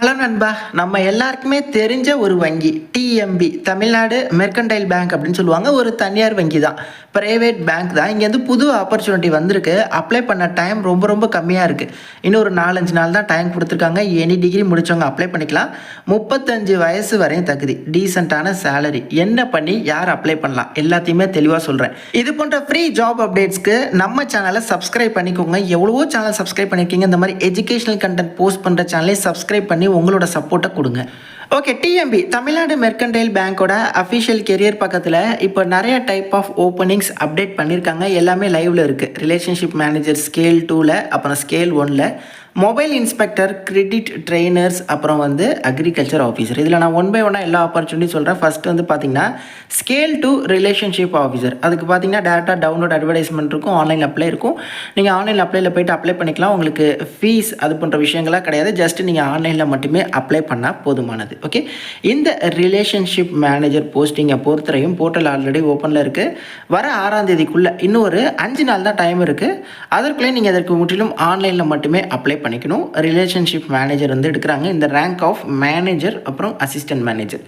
Hello நண்பா, நம்ம எல்லாருக்குமே தெரிஞ்ச ஒரு வங்கி டிஎம்பி, தமிழ்நாடு மெர்கன்டைல் பேங்க் அப்படின்னு சொல்லுவாங்க. ஒரு தனியார் வங்கி தான், பிரைவேட் பேங்க் தான். இங்கேருந்து புது ஆப்பர்ச்சுனிட்டி வந்திருக்கு. அப்ளை பண்ண டைம் ரொம்ப ரொம்ப கம்மியாக இருக்குது. இன்னும் ஒரு 4-5 நாள் தான் டைம் கொடுத்துருக்காங்க. எனி டிகிரி முடித்தவங்க அப்ளை பண்ணிக்கலாம். 35 வயசு வரையும் தகுதி, டீசெண்டான சேலரி. என்ன பண்ணி யார் அப்ளை பண்ணலாம் எல்லாத்தையுமே தெளிவாக சொல்கிறேன். இது போன்ற ஃப்ரீ ஜாப் அப்டேட்ஸ்க்கு நம்ம சேனலை சப்ஸ்கிரைப் பண்ணிக்கோங்க. எவ்வளவோ சேனல் சப்ஸ்கிரைப் பண்ணியிருக்கீங்க. இந்த மாதிரி எஜுகேஷனல் கண்டென்ட் போஸ்ட் பண்ணுற சேனலையும் சப்ஸ்கிரைப் பண்ணி உங்களோட சப்போர்ட்டை கொடுங்க. ஓகே, டிஎம்பி தமிழ்நாடு மெர்கன்டைல் பேங்கோட அஃபிஷியல் கெரியர் பக்கத்தில் இப்போ நிறைய டைப் ஆஃப் ஓப்பனிங்ஸ் அப்டேட் பண்ணியிருக்காங்க. எல்லாமே லைவில் இருக்குது. ரிலேஷன்ஷிப் மேனேஜர் ஸ்கேல் 2ல், அப்புறம் ஸ்கேல் 1ல், மொபைல் இன்ஸ்பெக்டர், கிரெடிட் ட்ரெயினர்ஸ், அப்புறம் அக்ரிகல்ச்சர் ஆஃபீஸர். இதில் நான் ஒன் பை ஒன்னாக எல்லா ஆப்பர்ச்சுனிட்டி சொல்கிறேன். ஃபஸ்ட்டு பார்த்தீங்கன்னா ஸ்கேல் 2 ரிலேஷன்ஷிப் ஆஃபீஸர். அதுக்கு பார்த்தீங்கன்னா டேரெக்டாக டவுன்லோட் அட்வர்டைஸ்மெண்ட் இருக்கும், ஆன்லைன் அப்ளை இருக்கும். நீங்கள் ஆன்லைன் அப்ளையில் போய்ட்டு அப்ளை பண்ணிக்கலாம். உங்களுக்கு ஃபீஸ் அது போன்ற விஷயங்களாக கிடையாது. ஜஸ்ட் நீங்கள் ஆன்லைனில் மட்டுமே அப்ளை பண்ணால் போதுமானது. ஓகே, இந்த ரிலேஷன்ஷிப் மேனேஜர் போஸ்டிங்கை பொறுத்தவரையும் போர்ட்டல் ஆல்ரெடி ஓப்பனில் இருக்குது. வர 6ஆம் தேதிக்குள்ளே இன்னும் ஒரு 5 நாள் தான் டைம் இருக்குது. அதற்குள்ளே நீங்கள் அதற்கு முற்றிலும் ஆன்லைனில் மட்டுமே அப்ளை பண்ணிக்கணும். ரிலேஷன்ஷிப் மேனேஜர் எடுக்கிறாங்க. இந்த ரேங்க் ஆஃப் மேனேஜர் அப்புறம் அசிஸ்டன்ட் மேனேஜர்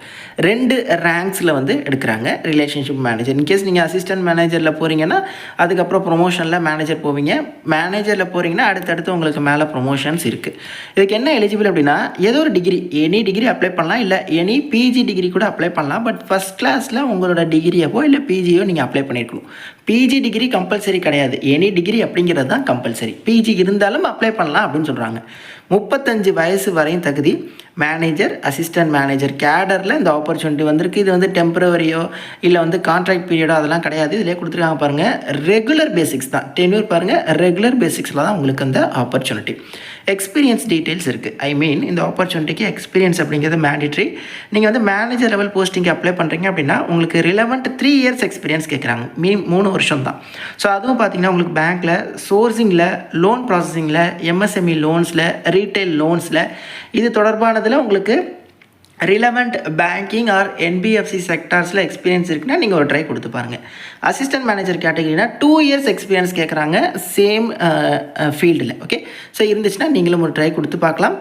2 ரேங்க்ஸில் எடுக்கிறாங்க. ரிலேஷன்ஷிப் மேனேஜர் இன்கேஸ் நீங்கள் அசிஸ்டன்ட் மேனேஜரில் போகிறீங்கன்னா அதுக்கப்புறம் ப்ரொமோஷனில் மேனேஜர் போவீங்க. மேனேஜரில் போகிறீங்கன்னா அடுத்தடுத்து உங்களுக்கு மேலே ப்ரொமோஷன்ஸ் இருக்குது. இதுக்கு என்ன எலிஜிபிள் அப்படின்னா, ஏதோ ஒரு டிகிரி, எனி டிகிரி அப்ளை பண்ணலாம், இல்லை எனி பிஜி டிகிரி கூட அப்ளை பண்ணலாம். பட் ஃபஸ்ட் கிளாஸில் உங்களோட டிகிரியவோ இல்லை பிஜியோ நீங்கள் அப்ளை பண்ணியிருக்கணும். பிஜி டிகிரி கம்பல்சரி கிடையாது. எனி டிகிரி அப்படிங்கிறது தான் கம்பல்சரி. பிஜி இருந்தாலும் அப்ளை பண்ணலாம் அப்படின்னு சொல்கிறாங்க. 35 வயசு வரையும் தகுதி. மேனேஜர், அசிஸ்டன்ட் மேனேஜர் கேடரில் இந்த ஆப்பர்ச்சுனிட்டி வந்திருக்கு. இது டெம்பரவரியோ இல்லை கான்ட்ராக்ட் பீரியடோ அதெல்லாம் கிடையாது. இதிலே கொடுத்துருக்காங்க பாருங்கள். ரெகுலர் பேசிக்ஸ் தான். டென்யூர் பாருங்கள், ரெகுலர் பேசிக்ஸில் தான் உங்களுக்கு அந்த ஆப்பர்ச்சுனிட்டி. எக்ஸ்பீரியன்ஸ் டீட்டெயில்ஸ் இருக்குது. ஐ மீன் இந்த ஆப்பர்ச்சுனிட்டிக்கு எக்ஸ்பீரியன்ஸ் அப்படிங்கிறது மேண்டிட்ரி. நீங்கள் மேனேஜர் லெவல் போஸ்டிங்கு அப்ளை பண்ணுறீங்க அப்படின்னா உங்களுக்கு ரிலவெண்ட் 3 இயர்ஸ் எக்ஸ்பீரியன்ஸ் கேட்குறாங்க. 3 வருஷம் தான். ஸோ அதுவும் பார்த்தீங்கன்னா உங்களுக்கு பேங்க்கில், சோர்சிங்கில், லோன் ப்ராசஸிங்கில், எம்எஸ்எம்இ லோன்ஸில், ரீட்டைல் லோன்ஸில் இது தொடர்பானதில் உங்களுக்கு ரிலவெண்ட் பேங்கிங் ஆர் என்பிஎஃப்சி செக்டார்ஸில் எக்ஸ்பீரியன்ஸ் இருக்குன்னா நீங்கள் ஒரு ட்ரை கொடுத்து பாருங்கள். அசிஸ்டன்ட் மேனேஜர் கேட்டகரினா 2 இயர்ஸ் எக்ஸ்பீரியன்ஸ் கேட்குறாங்க சேம் ஃபீல்டில். ஓகே, ஸோ இருந்துச்சுன்னா நீங்களும் ஒரு ட்ரை கொடுத்து பார்க்கலாம்.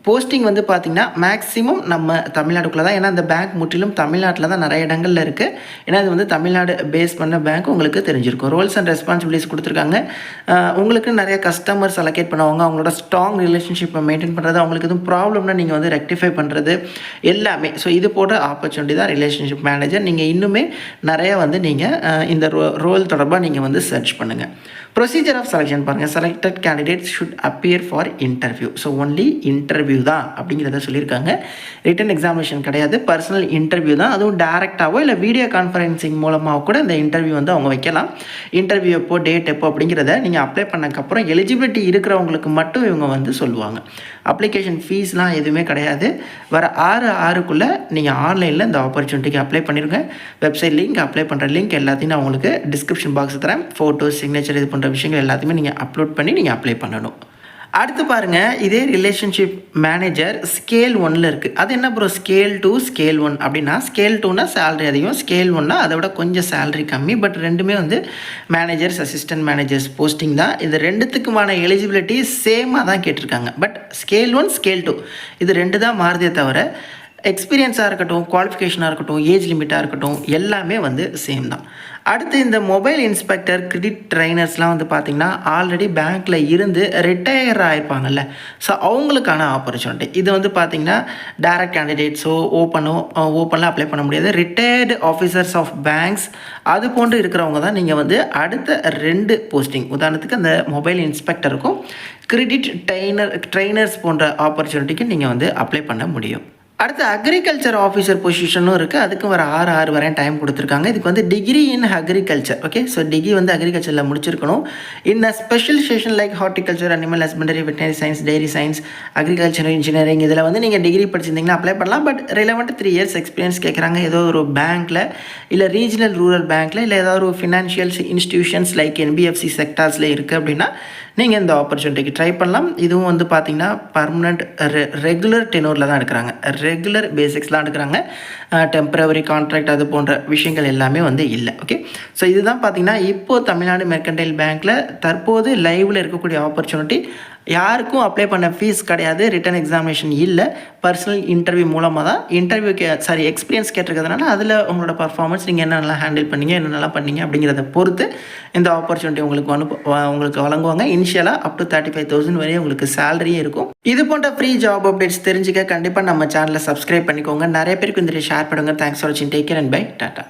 போஸ்டிங் பார்த்திங்கன்னா மேக்ஸிமம் நம்ம தமிழ்நாடுக்குள்ளே தான். ஏன்னா இந்த பேங்க் முற்றிலும் தமிழ்நாட்டில் தான் நிறைய இடங்களில் இருக்குது. ஏன்னா இது தமிழ்நாடு பேஸ் பண்ண பேங்க் உங்களுக்கு தெரிஞ்சிருக்கும். ரோல்ஸ் அண்ட் ரெஸ்பான்சிபிலிட்டிஸ் கொடுத்துருக்காங்க. உங்களுக்கு நிறைய கஸ்டமர்ஸ் அலோகேட் பண்ணுவாங்க. அவங்களோட ஸ்ட்ராங் ரிலேஷன்ஷிப்பை மெயின்டைன் பண்ணுறது, அவங்களுக்கு எதுவும் ப்ராப்ளம்னா நீங்கள் ரெக்டிஃபை பண்ணுறது எல்லாமே. ஸோ இது போன்ற ஆப்பர்ச்சுனிட்டி தான் ரிலேஷன்ஷிப் மேனேஜர். நீங்கள் இன்னுமே நிறைய நீங்கள் இந்த ரோல் தொடர்பாக நீங்கள் சர்ச் பண்ணுங்கள். ப்ரொசீஜர் ஆஃப் செலெக்ஷன் பாருங்கள். Selected candidates should appear for interview. So only interview தான் அப்படிங்கிறத சொல்லியிருக்காங்க. ரிட்டன் எக்ஸாமினேஷன் கிடையாது, பர்சனல் இன்டர்வியூ தான். அதுவும் டேரெக்டாகவோ இல்லை வீடியோ கான்ஃபரன்சிங் மூலமாக கூட இந்த இன்டர்வியூ அவங்க வைக்கலாம். இன்டர்வியூ எப்போ, டேட் எப்போ அப்படிங்கிறத நீங்கள் அப்ளை பண்ணக்கப்புறம் எலிஜிபிலிட்டி இருக்கிறவங்களுக்கு மட்டும் இவங்க சொல்லுவாங்க. அப்ளிகேஷன் ஃபீஸ்லாம் எதுவுமே கிடையாது. வர 6/6க்குள்ளே நீங்கள் ஆன்லைனில் இந்த ஆப்பர்ச்சுனிட்டிக்கு அப்ளை பண்ணிடுங்க. வெப்சைட் லிங்க், அப்ளை பண்ணுற லிங்க் எல்லாத்தையும் நான் உங்களுக்கு டிஸ்கிரிப்ஷன் பாக்ஸ் தரேன். ஃபோட்டோஸ், சிக்னேச்சர் இது போன்ற விஷயங்கள் எல்லாத்தையுமே நீங்கள் அப்லோட் பண்ணி நீங்கள் அப்ளை பண்ணணும். அடுத்து பாருங்கள், இதே ரிலேஷன்ஷிப் மேனேஜர் ஸ்கேல் 1ல் இருக்குது. அது என்ன ப்ரோ ஸ்கேல் 2 ஸ்கேல் 1 அப்படின்னா, ஸ்கேல் 2னா சேலரி அதிகம், ஸ்கேல் 1னா அதை விட கொஞ்சம் சேலரி கம்மி. பட் ரெண்டுமே மேனேஜர்ஸ், அசிஸ்டன்ட் மேனேஜர்ஸ் போஸ்டிங் தான். இது ரெண்டுத்துக்குமான எலிஜிபிலிட்டி சேமாக தான் கேட்டிருக்காங்க. பட் ஸ்கேல் 1 ஸ்கேல் 2 இது 2 தான் மாறுதே தவிர எக்ஸ்பீரியன்ஸாக இருக்கட்டும், குவாலிஃபிகேஷனாக இருக்கட்டும், ஏஜ் லிமிட்டாக இருக்கட்டும் எல்லாமே சேம் தான். அடுத்து இந்த மொபைல் இன்ஸ்பெக்டர், கிரெடிட் ட்ரைனர்ஸ்லாம் பார்த்திங்கன்னா ஆல்ரெடி பேங்க்கில் இருந்து ரிட்டையர் ஆகிருப்பாங்கல்ல. ஸோ அவங்களுக்கான ஆப்பர்ச்சுனிட்டி இது பார்த்திங்கன்னா டேரக்ட் கேண்டிடேட்ஸோ ஓப்பனில் அப்ளை பண்ண முடியாது. ரிட்டையர்டு ஆஃபீஸர்ஸ் ஆஃப் பேங்க்ஸ் அது போன்று இருக்கிறவங்க தான் நீங்கள் அடுத்த 2 போஸ்டிங், உதாரணத்துக்கு அந்த மொபைல் இன்ஸ்பெக்டருக்கும் கிரெடிட் ட்ரைனர்ஸ் போன்ற ஆப்பர்ச்சுனிட்டிக்கு நீங்கள் அப்ளை பண்ண முடியும். அடுத்து அக்ரிகல்ச்சர் ஆஃபீஸர் பொசிஷனும் இருக்குது. அதுக்கு வர 6/6 வரையும் டைம் கொடுத்துருக்காங்க. இதுக்கு degree in agriculture. Okay, so degree அக்ரிகல்ச்சரில் முடிச்சிருக்கணும். In a specialisation like horticulture, animal husbandry, veterinary science, dairy science, agriculture engineering இதில் நீங்கள் டிகிரி படிச்சிருந்தீங்கன்னா அப்ளை பண்ணலாம். பட் ரிலவெண்ட் 3 இயர்ஸ் எக்ஸ்பீரியன்ஸ் கேட்குறாங்க. ஏதோ ஒரு பேங்க்கில் இல்லை ரீஜனல் ரூரல் பேங்க்கில் இல்லை ஏதாவது ஒரு ஃபினான்ஷியல் இன்ஸ்டிடியூஷன்ஸ் லைக் என்பிஎஃப்சி செக்டார்ஸில் இருக்குது அப்படின்னா நீங்கள் இந்த ஆப்பர்ச்சுனிட்டிக்கு ட்ரை பண்ணலாம். இதுவும் பார்த்தீங்கன்னா பர்மனெண்ட் ரெகுலர் டெனூரில் தான் எடுக்கிறாங்க. ரெகுலர் பேசிக்ஸ்லாம் எடுக்கிறாங்க. டெம்பரவரி கான்ட்ராக்ட் அது போன்ற விஷயங்கள் எல்லாமே இல்லை. ஓகே, ஸோ இதுதான் பார்த்தீங்கன்னா இப்போது தமிழ்நாடு மெர்கன்டைல் பேங்க்கில் தற்போது லைவில் இருக்கக்கூடிய ஆப்பர்ச்சுனிட்டி. யாருக்கும் அப்ளை பண்ண ஃபீஸ் கிடையாது, ரிட்டன் எக்ஸாமினேஷன் இல்லை, பர்சனல் இன்டர்வியூ மூலமாக தான் எக்ஸ்பீரியன்ஸ் கேட்டிருக்கிறதுனால அதில் உங்களோட பர்ஃபார்மன்ஸ் நீங்கள் என்னென்னலாம் ஹேண்டில் பண்ணீங்க, என்னென்னலாம் பண்ணீங்க அப்படிங்கிறத பொறுத்து இந்த ஆப்பர்ச்சுனிட்டி உங்களுக்கு வழங்குவாங்க. இனிஷியலாக அப் டு 35,000 வரையும் உங்களுக்கு சேலரியும் இருக்கும். இது போன்ற ஃப்ரீ ஜாப் அப்டேட்ஸ் தெரிஞ்சுக்க கண்டிப்பாக நம்ம சேனலை சப்ஸ்கிரைப் பண்ணிக்கோங்க. நிறைய பேருக்கு இந்த ஷேர் பண்ணுங்க. தேங்க்ஸ் ஃபார் வாட்சிங். Take care and bye. Tata.